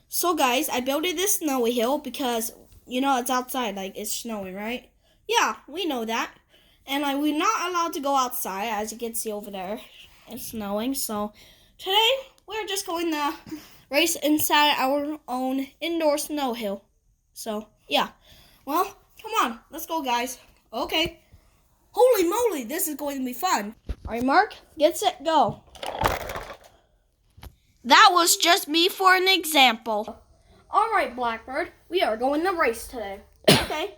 So guys, I built this snowy hill because it's outside, like it's snowing, right? Yeah, we know that. And we're not allowed to go outside, as you can see over there. It's snowing. So today we're just going to race inside our own indoor snow hill. So yeah. Well, come on, let's go guys. Okay. Holy moly, this is going to be fun. Alright, Mark, get set, go. That was just me for an example. Alright, Blackbird, we are going to race today. Okay?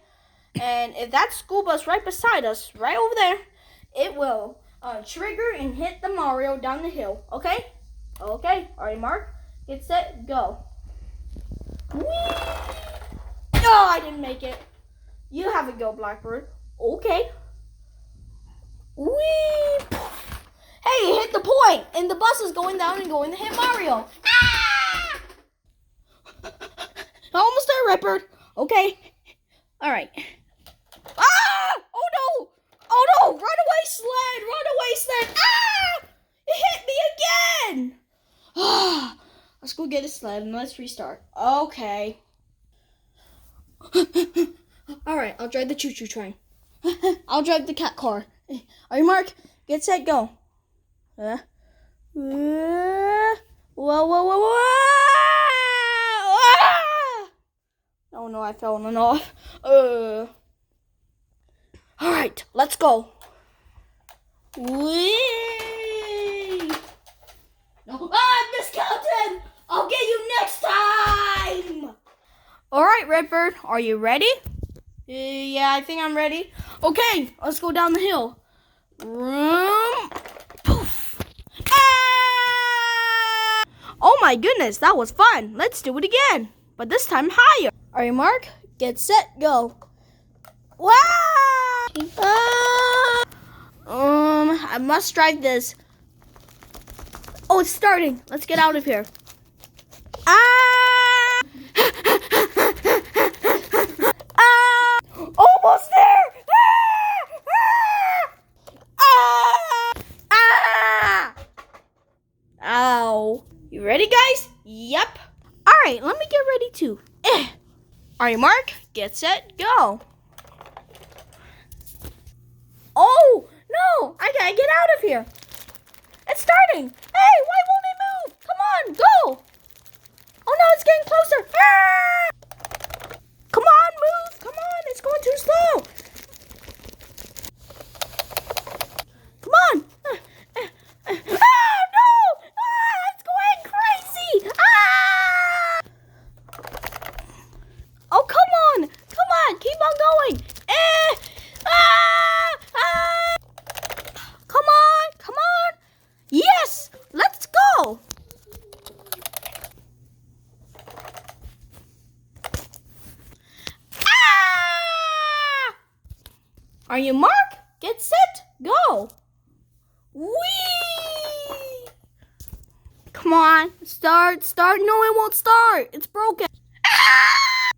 And if that school bus right beside us, right over there, it will trigger and hit the Mario down the hill. Okay? Okay. Alright, Mark, get set, go. Whee! Oh, I didn't make it. You have a go, Blackbird. Okay. Whee! Hey, you hit the point, and the bus is going down and going to hit Mario. Ah! Almost there, Ripper. Okay. All right. Ah! Oh no! Oh no! Run away, sled! Run away, sled! Ah! It hit me again! Ah! Let's go get a sled and let's restart. Okay. All right, I'll drive the choo-choo train. I'll drive the cat car. All right, Mark, get set, go. Whoa, whoa, whoa, whoa, whoa! Ah! Oh no, I fell on off. All right, let's go. Whee! No, I'm miscounted. I'll get you next time. All right, Redbird, are you ready? Yeah, I think I'm ready. Okay, let's go down the hill. Vroom. Poof. Ah! Oh my goodness, that was fun. Let's do it again, but this time higher. All right, Mark, get set, go. Wow! I must drive this. Oh, it's starting. Let's get out of here. Ah! Ah! Almost there! Ah! Ah! Ow. You ready, guys? Yep. All right, let me get ready too. All right, Mark, get set, go. Oh, no, I gotta get out of here. It's starting. Hey, why won't it move? Come on, go. Oh no, it's getting closer. Ah! Come on, move. Come on, it's going too slow. Come on. Oh no! Ah, it's going crazy. Ah! Oh, come on. Come on, keep on going. Ah! Ah! Come on, come on. Yes, let's go. Ah! Are you Mark? Get set, go. Whee! Come on, start. No, it won't start. It's broken. Ah!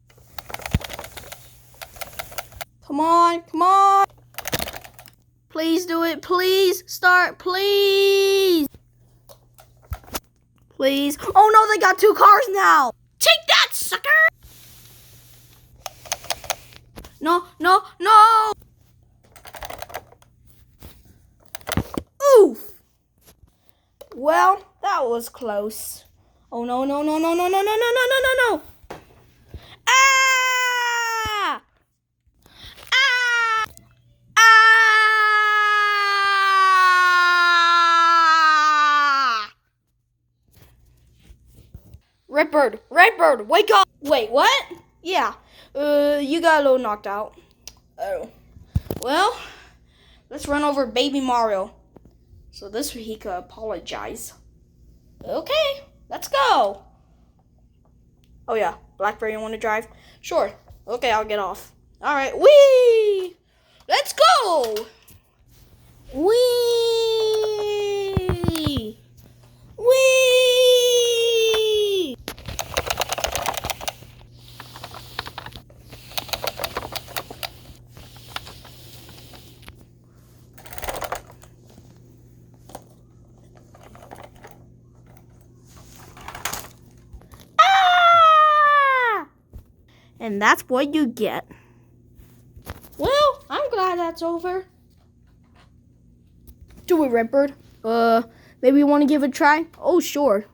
Come on. Please do it, please. Start, please. Please. Oh no, they got two cars now. Take that, sucker. No. Oof. Well, that was close. Oh no. Ah! Ah! Ah! Redbird, wake up! Wait, what? Yeah, you got a little knocked out. Oh. Well, let's run over Baby Mario. So this way he could apologize. Okay, let's go. Oh yeah, Blackberry, you want to drive? Sure. Okay, I'll get off. All right, whee! Let's go! Whee! Whee! Ah! And that's what you get. Well, I'm glad that's over. Do it, Redbird. Maybe you want to give it a try? Oh, sure.